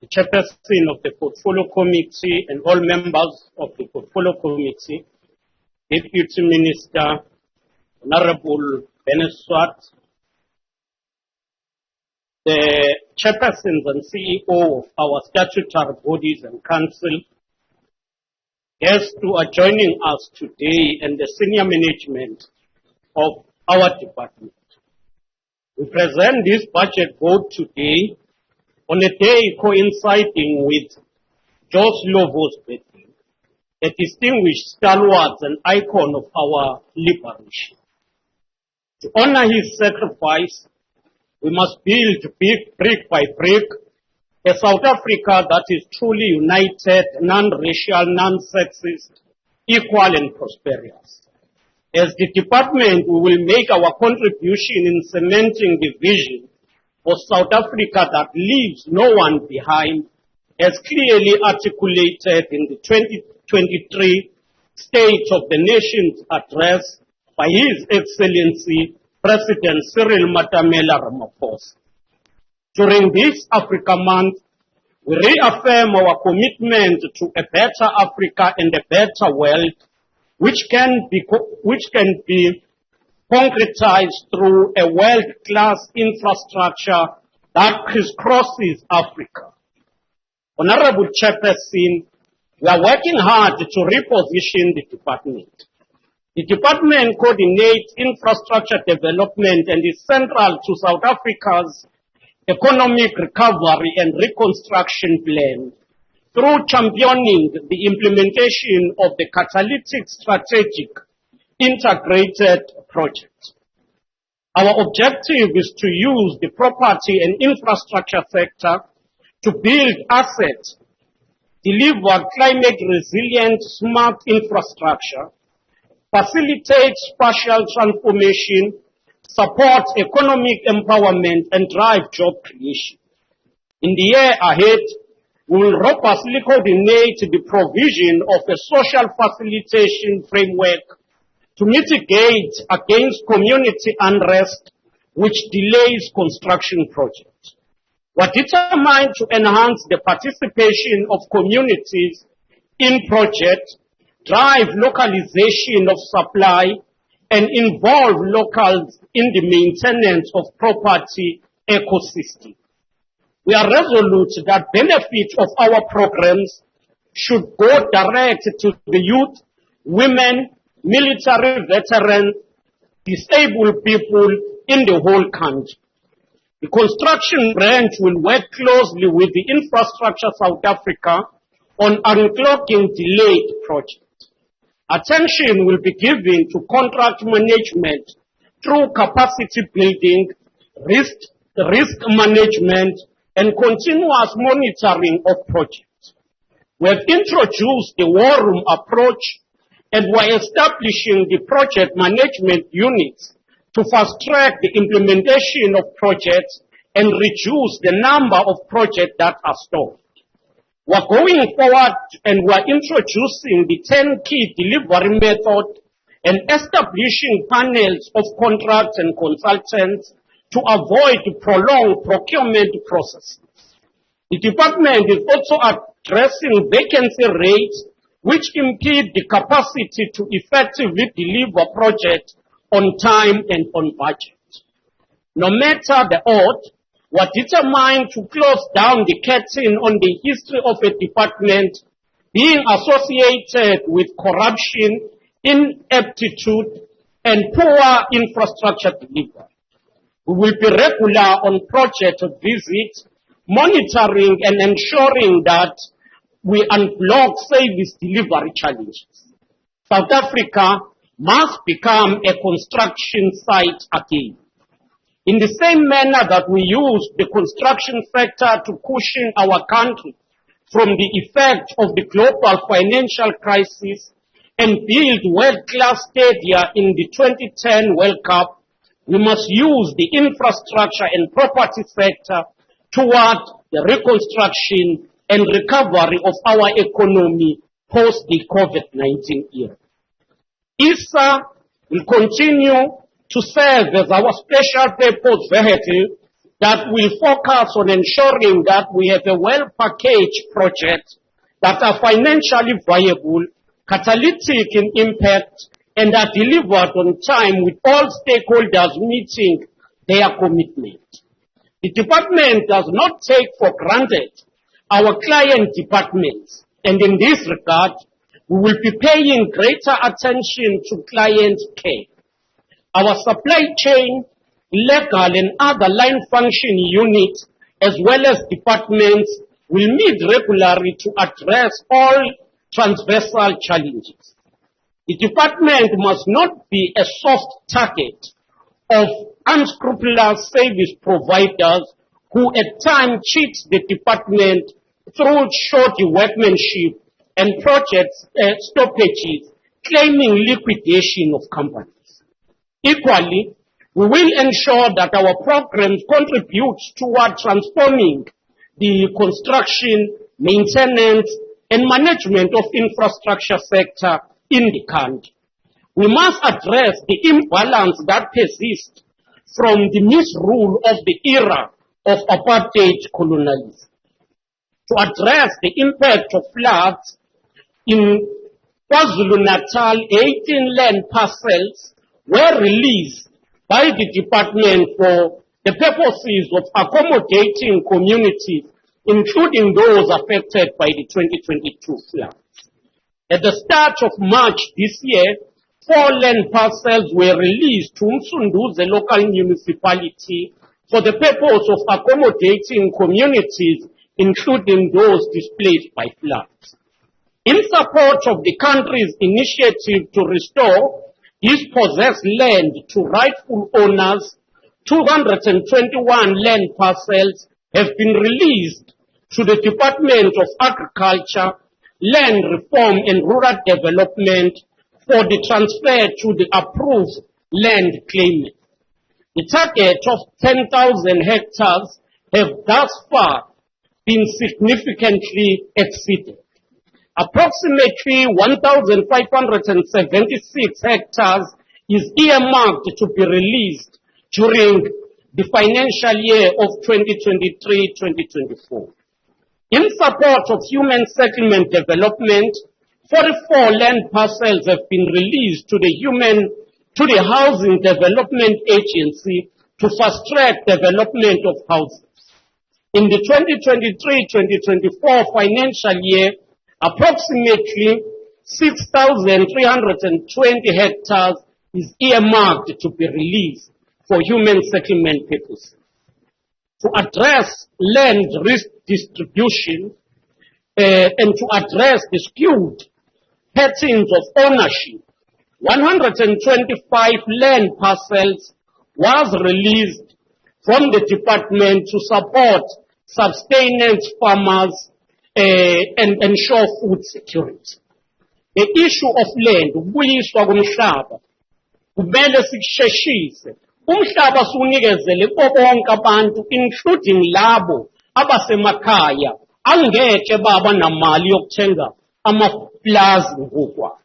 the chairperson of the Portfolio Committee and all members of the Portfolio Committee, Deputy Minister, Honorable Beneswat, the chairpersons and CEO of our statutory bodies and council, guests who are joining us today, and the senior management of our department. We present this budget vote today on a day coinciding with George Lovo's birthday, a distinguished stalwart and icon of our liberation. To honor his sacrifice, we must build brick by brick a South Africa that is truly united, non-racial, non-sexist, equal and prosperous. As the department, we will make our contribution in cementing the vision for South Africa that leaves no one behind, as clearly articulated in the 2023 State of the Nation's address by His Excellency President Cyril Matamela Ramaphosa. During this Africa Month, we reaffirm our commitment to a better Africa and a better world, which can be concretized through a world-class infrastructure that crisscrosses Africa. Honorable Chairperson, we are working hard to reposition the department. The department coordinates infrastructure development and is central to South Africa's economic recovery and reconstruction plan through championing the implementation of the catalytic strategic integrated project. Our objective is to use the property and infrastructure sector to build assets, deliver climate resilient smart infrastructure, facilitate spatial transformation, support economic empowerment, and drive job creation. In the year ahead, we will robustly coordinate the provision of a social facilitation framework to mitigate against community unrest which delays construction projects. We are determined to enhance the participation of communities in projects, drive localization of supply, and involve locals in the maintenance of property ecosystem. We are resolute that benefits of our programs should go direct to the youth, women, military veterans, disabled people in the whole country. The construction branch will work closely with the Infrastructure South Africa on unclogging delayed projects. Attention will be given to contract management through capacity building, risk management, and continuous monitoring of projects. We have introduced the war room approach, and we are establishing the project management units to fast-track the implementation of projects and reduce the number of projects that are stalled. We are going forward and we are introducing the 10 key delivery method and establishing panels of contracts and consultants to avoid prolonged procurement processes. The department is also addressing vacancy rates which impede the capacity to effectively deliver projects on time and on budget. No matter the odds, we are determined to close down the curtain on the history of a department being associated with corruption, ineptitude, and poor infrastructure delivery. We will be regular on project visits, monitoring and ensuring that we unblock service delivery challenges. South Africa must become a construction site again. In the same manner that we use the construction sector to cushion our country from the effect of the global financial crisis and build world-class stadia in the 2010 World Cup, we must use the infrastructure and property sector toward the reconstruction and recovery of our economy post the COVID-19 era. ISA will continue to serve as our special purpose vehicle that will focus on ensuring that we have a well-packaged project that are financially viable, catalytic in impact, and are delivered on time with all stakeholders meeting their commitment. The department does not take for granted our client departments, and in this regard, we will be paying greater attention to client care. Our supply chain, legal and other line function units, as well as departments, will meet regularly to address all transversal challenges. The department must not be a soft target of unscrupulous service providers who at times cheat the department through shoddy workmanship and project stoppages, claiming liquidation of companies. Equally, we will ensure that our programs contribute toward transforming the construction, maintenance, and management of infrastructure sector in the country. We must address the imbalance that persists from the misrule of the era of apartheid colonialism. To address the impact of floods in KwaZulu-Natal, 18 land parcels were released by the department for the purposes of accommodating communities, including those affected by the 2022 floods. At the start of March this year, 4 land parcels were released to Msunduze local municipality for the purpose of accommodating communities, including those displaced by floods. In support of the country's initiative to restore dispossessed land to rightful owners, 221 land parcels have been released to the Department of Agriculture, Land Reform and Rural Development for the transfer to the approved land claimant. The target of 10,000 hectares have thus far been significantly exceeded. Approximately 1,576 hectares is earmarked to be released during the financial year of 2023-2024. In support of human settlement development, 44 land parcels have been released to the Housing Development Agency to fast-track development of houses. In the 2023-2024 financial year, approximately 6,320 hectares is earmarked to be released for human settlement purposes. To address land risk distribution and to address the skewed patterns of ownership, 125 land parcels was released from the department to support subsistence farmers and ensure food security. The issue of land, ukubuyiswa komhlaba, kumele sikusheshise. Umhlaba siwunikezele bonke abantu, including labo abasemakhaya angeke baba namali yokuthenga amaplazi ngokwabo.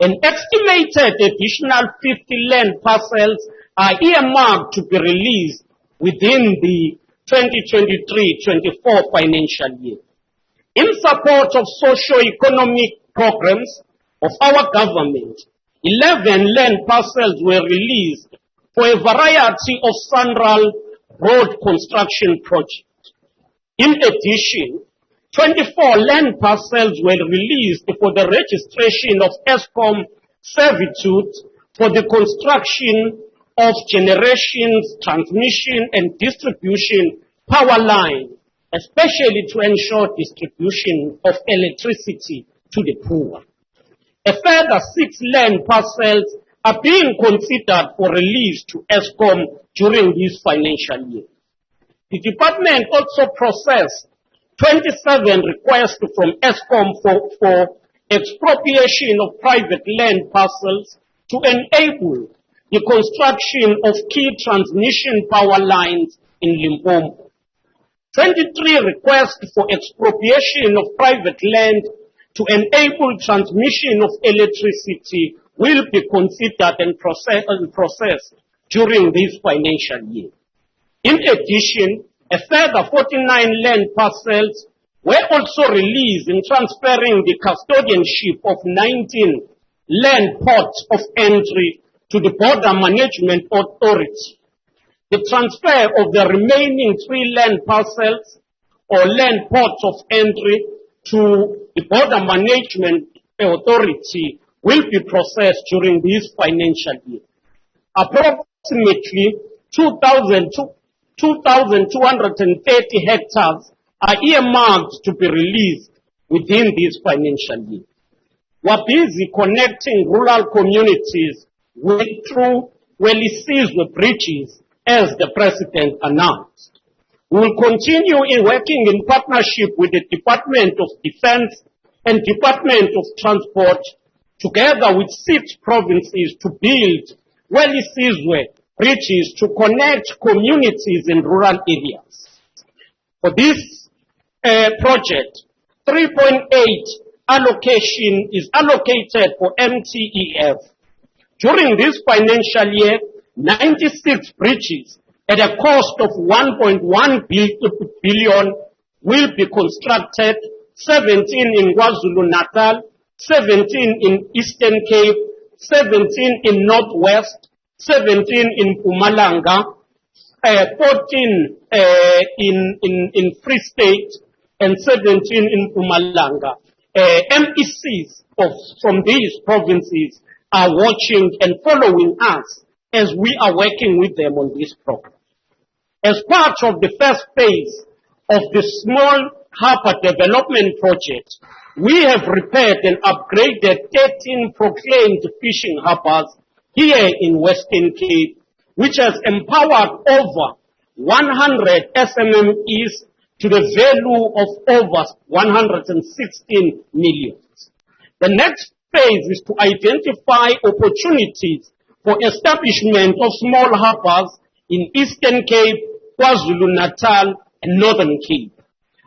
An estimated additional 50 land parcels are earmarked to be released within the 2023-24 financial year. In support of socio-economic programs of our government, 11 land parcels were released for a variety of Central road construction projects. In addition, 24 land parcels were released for the registration of ESCOM servitude for the construction of generations, transmission and distribution power line, especially to ensure distribution of electricity to the poor. A further 6 land parcels are being considered for release to ESCOM during this financial year. The department also processed 27 requests from ESCOM for expropriation of private land parcels to enable the construction of key transmission power lines in Limpopo. 23 requests for expropriation of private land to enable transmission of electricity will be considered and processed during this financial year. In addition, a further 49 land parcels were also released in transferring the custodianship of 19 land ports of entry to the Border Management Authority. The transfer of the remaining 3 land parcels or land ports of entry to the Border Management Authority will be processed during this financial year. Approximately 2,230 hectares are earmarked to be released within this financial year. We are busy connecting rural communities through Sihle bridges, as the President announced. We will continue in working in partnership with the Department of Defense and Department of Transport, together with 6 provinces, to build Sihle bridges to connect communities in rural areas. For this project, 3.8 allocation is allocated for MTEF. During this financial year, 96 bridges at a cost of 1.1 billion will be constructed, 17 in KwaZulu-Natal, 17 in Eastern Cape, 17 in Northwest, 17 in Mpumalanga, 14 in Free State, and 17 in Mpumalanga. MECs from these provinces are watching and following us as we are working with them on this program. As part of the first phase of the small harbour development project, we have repaired and upgraded 13 proclaimed fishing harbours here in Western Cape, which has empowered over 100 SMMEs to the value of over 116 million. The next phase is to identify opportunities for establishment of small harbours in Eastern Cape, KwaZulu-Natal, and Northern Cape.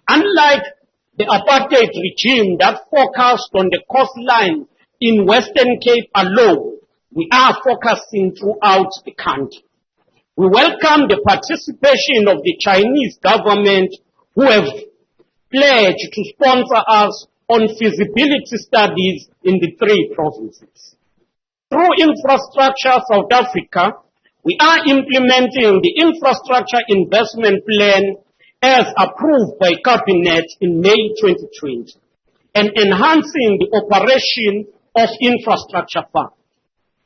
Unlike the apartheid regime that focused on the coastline in Western Cape alone, we are focusing throughout the country. We welcome the participation of the Chinese government, who have pledged to sponsor us on feasibility studies in the 3 provinces. Through Infrastructure South Africa, we are implementing the Infrastructure Investment Plan as approved by Cabinet in May 2020 and enhancing the operation of Infrastructure Fund.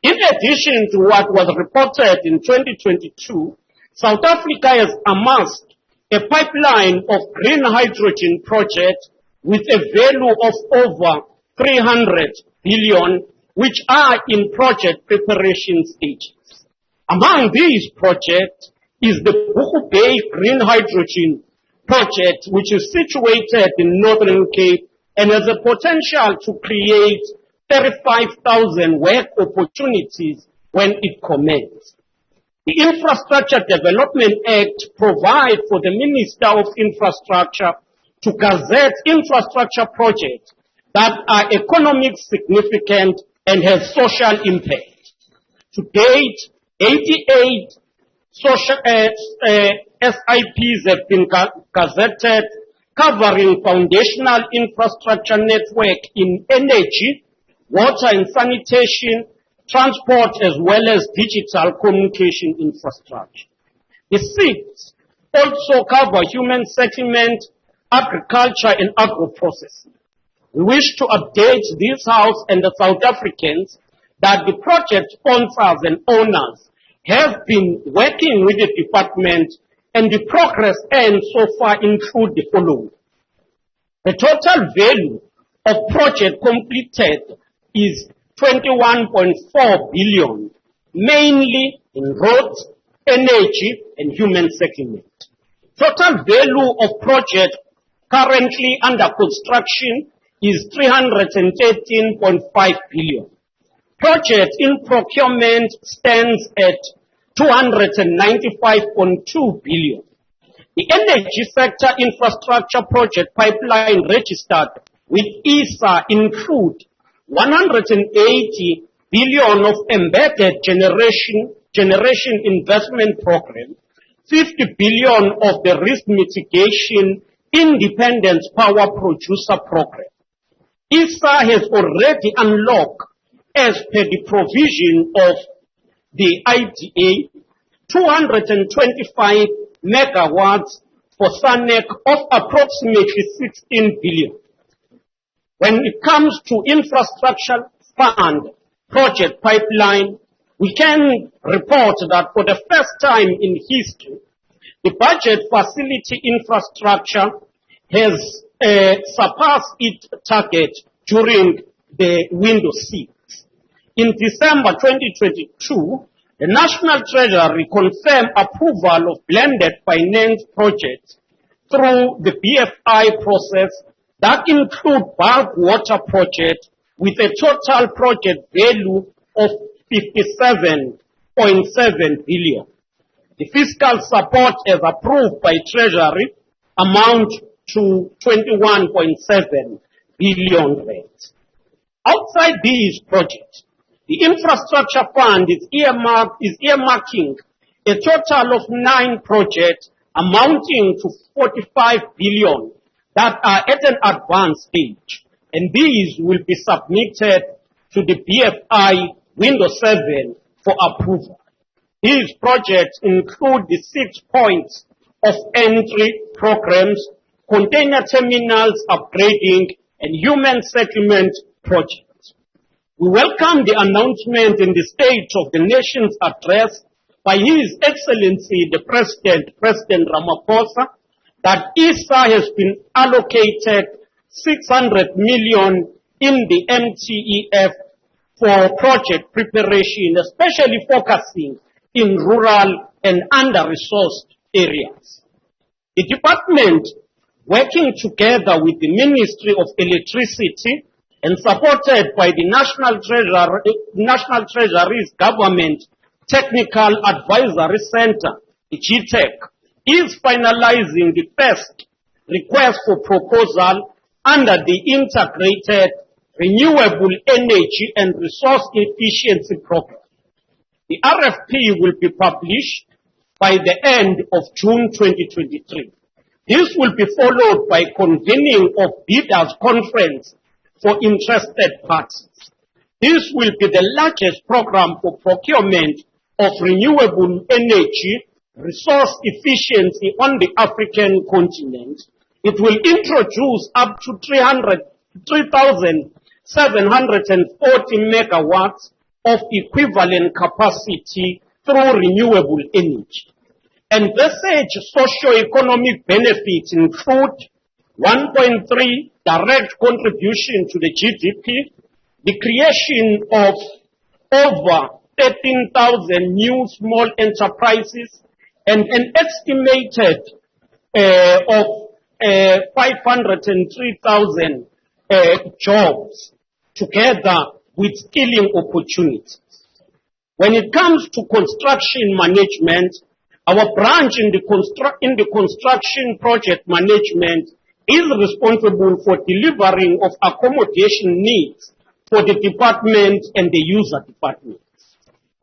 In addition to what was reported in 2022, South Africa has amassed a pipeline of green hydrogen projects with a value of over 300 billion, which are in project preparation stages. Among these projects is the Buku Bay Green Hydrogen project, which is situated in Northern Cape and has the potential to create 35,000 work opportunities when it commences. The Infrastructure Development Act provides for the Minister of Infrastructure to gazette infrastructure projects that are economically significant and have social impact. To date, 88 SIPs have been gazetted, covering foundational infrastructure network in energy, water and sanitation, transport, as well as digital communication infrastructure. The 6 also cover human settlement, agriculture, and agro-processing. We wish to update this House and the South Africans that the project sponsors and owners have been working with the department, and the progress earned so far include the following. The total value of project completed is 21.4 billion, mainly in roads, energy, and human settlement. Total value of project currently under construction is 313.5 billion. Project in procurement stands at 295.2 billion. The energy sector infrastructure project pipeline registered with ESA include 180 billion of embedded generation investment program, 50 billion of the risk mitigation independent power producer program. ISA has already unlocked, as per the provision of the IDA, 225 megawatts for SANEC of approximately 16 billion. When it comes to infrastructure fund project pipeline, we can report that for the first time in history, the budget facility infrastructure has surpassed its target during the window 6. In December 2022, the National Treasury confirmed approval of blended finance projects through the BFI process that include bulk water projects with a total project value of 57.7 billion. The fiscal support as approved by Treasury amount to 21.7 billion rands. Outside these projects, the infrastructure fund is earmarking a total of 9 projects amounting to 45 billion that are at an advanced stage, and these will be submitted to the BFI Window 7 for approval. These projects include the 6 points of entry programs, container terminals upgrading, and human settlement projects. We welcome the announcement in the State of the Nation's address by His Excellency the President Ramaphosa, that ISA has been allocated 600 million in the MTEF for project preparation, especially focusing in rural and under-resourced areas. The department, working together with the Ministry of Electricity and supported by the National Treasury's Government Technical Advisory Center, the GTEC, is finalizing the first request for proposal under the Integrated Renewable Energy and Resource Efficiency Program. The RFP will be published by the end of June 2023. This will be followed by convening of bidders conference for interested parties. This will be the largest program for procurement of renewable energy resource efficiency on the African continent. It will introduce up to 3,740 megawatts of equivalent capacity through renewable energy. And such socio-economic benefits include 1.3 direct contribution to the GDP, the creation of over 13,000 new small enterprises, and an estimated of 503,000 jobs, together with skilling opportunities. When it comes to construction management, our branch in the construction project management is responsible for delivering of accommodation needs for the department and the user departments.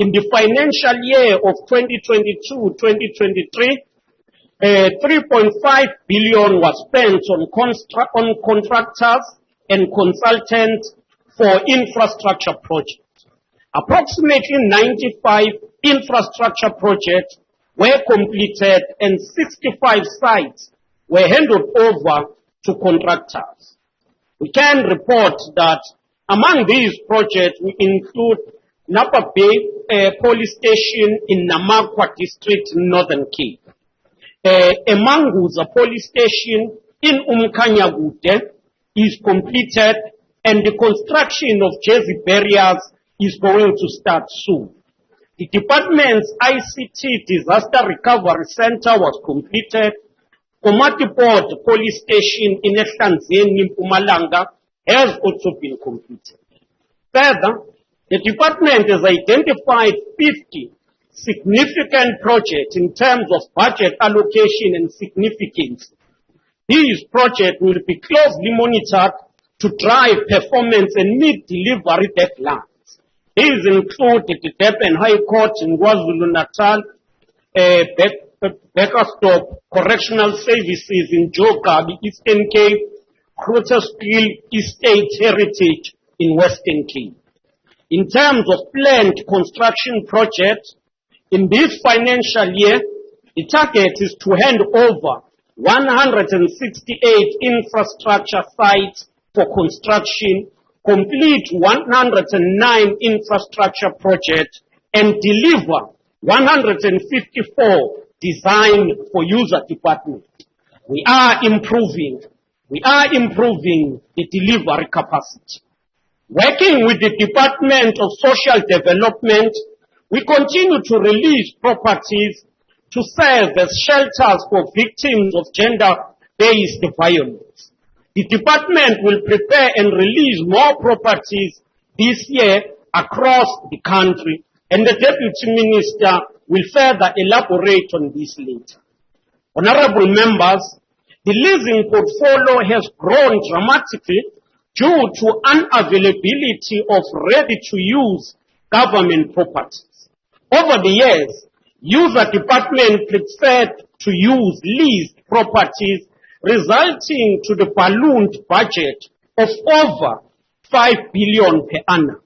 In the financial year of 2022-2023, 3.5 billion was spent on contractors and consultants for infrastructure projects. Approximately 95 infrastructure projects were completed and 65 sites were handed over to contractors. We can report that among these projects we include Napa Bay Police Station in Namakwa District, Northern Cape. Emanguza Police Station in Umkanyagude is completed, and the construction of jersey barriers is going to start soon. The department's ICT Disaster Recovery Center was completed. Komati Port Police Station in Ehlanzeni, Mpumalanga has also been completed. Further, the department has identified 50 significant projects in terms of budget allocation and significance. These projects will be closely monitored to drive performance and meet delivery deadlines. These include the Durban High Court in KwaZulu-Natal, Beckerstop Correctional Services in Jogabi, Eastern Cape, Grootersdriel Estate Heritage in Western Cape. In terms of planned construction projects, in this financial year, the target is to hand over 168 infrastructure sites for construction, complete 109 infrastructure projects, and deliver 154 design for user department. We are improving the delivery capacity. Working with the Department of Social Development, we continue to release properties to serve as shelters for victims of gender-based violence. The department will prepare and release more properties this year across the country, and the Deputy Minister will further elaborate on this later. Honorable members, the leasing portfolio has grown dramatically due to unavailability of ready-to-use government properties. Over the years, user department preferred to use leased properties, resulting to the ballooned budget of over 5 billion per annum.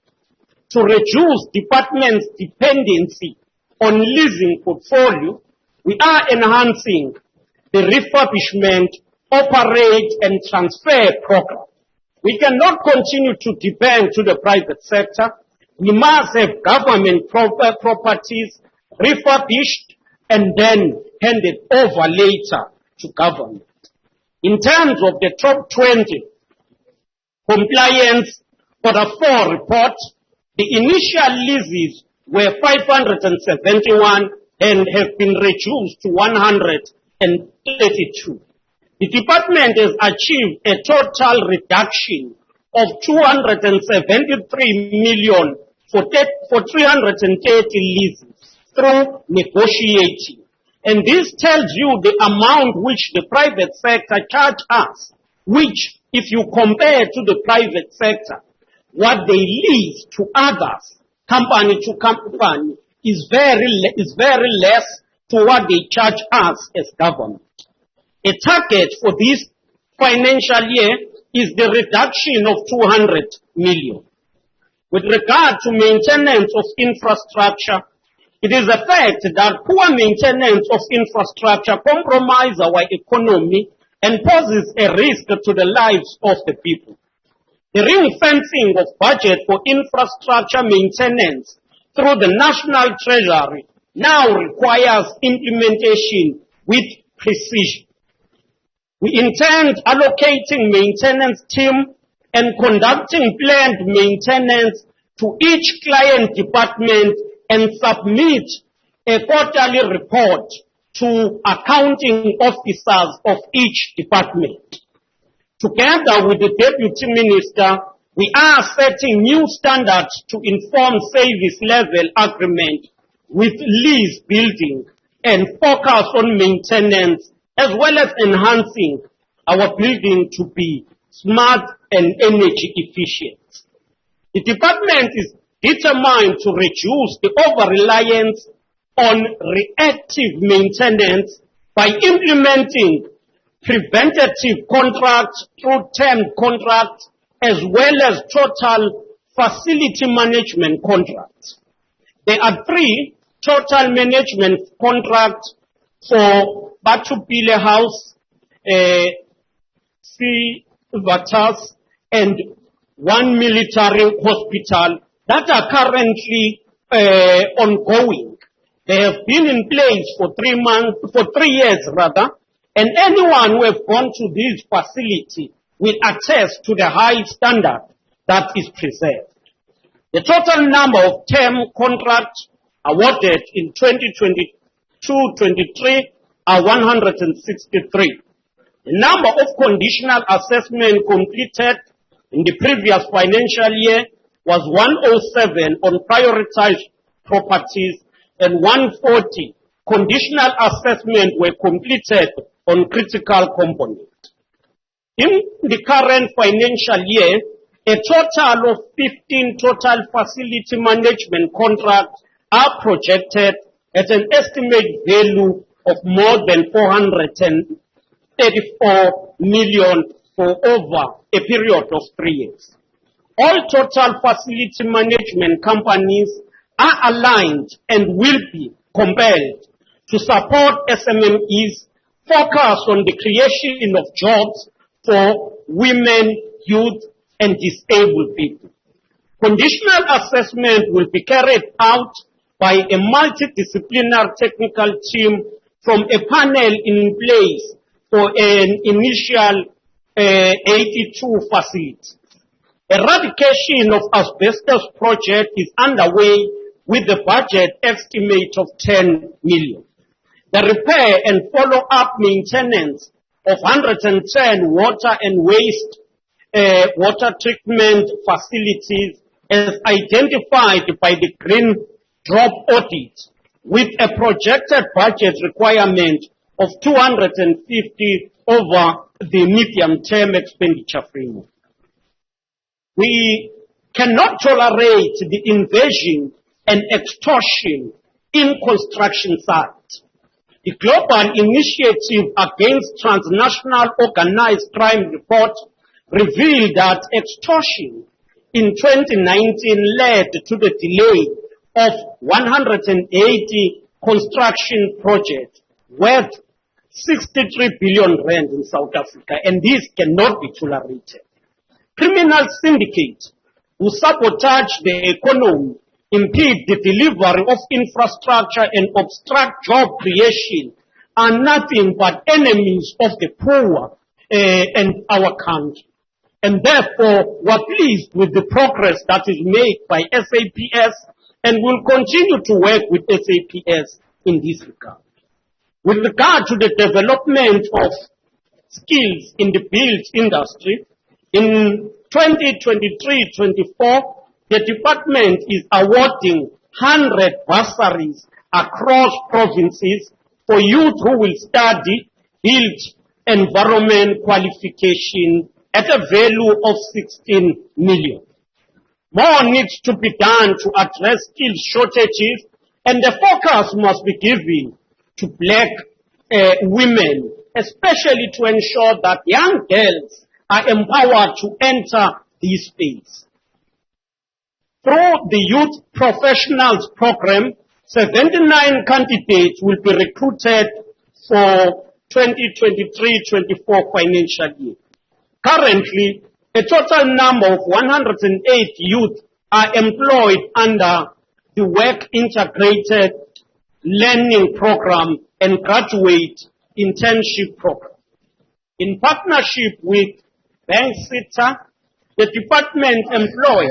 To reduce department's dependency on leasing portfolio, we are enhancing the refurbishment, operate and transfer program. We cannot continue to depend to the private sector. We must have government properties refurbished and then handed over later to government. In terms of the top 20 compliance Q4 report, the initial leases were 571 and have been reduced to 132. The department has achieved a total reduction of 273 million for 330 leases through negotiating. And this tells you the amount which the private sector charge us, which if you compare to the private sector, what they lease to others, company to company, is very less to what they charge us as government. A target for this financial year is the reduction of 200 million. With regard to maintenance of infrastructure, it is a fact that poor maintenance of infrastructure compromises our economy and poses a risk to the lives of the people. The ring-fencing of budget for infrastructure maintenance through the National Treasury now requires implementation with precision. We intend allocating maintenance team and conducting planned maintenance to each client department and submit a quarterly report to accounting officers of each department. Together with the Deputy Minister, we are setting new standards to inform service level agreement with lease building and focus on maintenance, as well as enhancing our building to be smart and energy efficient. The department is determined to reduce the over-reliance on reactive maintenance by implementing preventative contracts through term contracts as well as total facility management contracts. There are 3 total management contracts for Batupile House, Vatas, and 1 military hospital that are currently ongoing. They have been in place for 3 years rather, and anyone who has gone to this facility will attest to the high standard that is preserved. The total number of term contracts awarded in 2022-23 are 163. The number of conditional assessment completed in the previous financial year was 107 on prioritized properties and 140 conditional assessment were completed on critical components. In the current financial year, a total of 15 total facility management contracts are projected at an estimated value of more than 434 million for over a period of 3 years. All total facility management companies are aligned and will be compelled to support SMMEs focused on the creation of jobs for women, youth, and disabled people. Conditional assessment will be carried out by a multidisciplinary technical team from a panel in place for an initial 82 facilities. Eradication of asbestos project is underway with a budget estimate of 10 million. The repair and follow-up maintenance of 110 water and waste water treatment facilities as identified by the Green Drop Audit with a projected budget requirement of 250 over the medium-term expenditure framework. We cannot tolerate the invasion and extortion in construction sites. The Global Initiative Against Transnational Organized Crime report revealed that extortion in 2019 led to the delay of 180 construction projects worth 63 billion rand in South Africa, and this cannot be tolerated. Criminal syndicates who sabotage the economy, impede the delivery of infrastructure, and obstruct job creation are nothing but enemies of the poor and our country. And therefore, we're pleased with the progress that is made by SAPS and will continue to work with SAPS in this regard. With regard to the development of skills in the built industry, in 2023-24, the department is awarding 100 bursaries across provinces for youth who will study built environment qualification at a value of 16 million. More needs to be done to address skill shortages, and the focus must be given to black women, especially to ensure that young girls are empowered to enter this space. Through the Youth Professionals Program, 79 candidates will be recruited for 2023-24 financial year. Currently, a total number of 108 youth are employed under the Work Integrated Learning Program and Graduate Internship Program. In partnership with Bank Sita, the department employed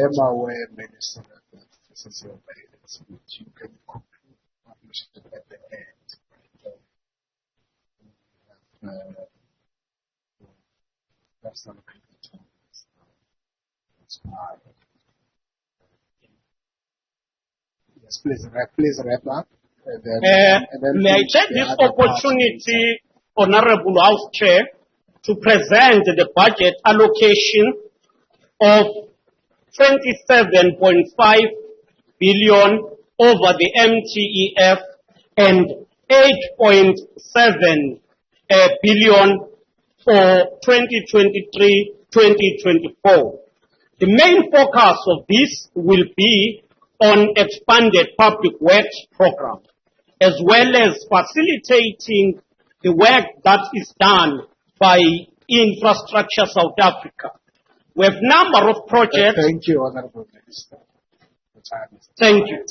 Yes, please wrap up. May I take this opportunity, Honorable House Chair, to present the budget allocation of 27.5 billion over the MTEF and 8.7 billion for 2023-2024. The main focus of this will be on expanded public works program, as well as facilitating the work that is done by Infrastructure South Africa. We have a number of projects. Thank you, Honorable Minister. Thank you.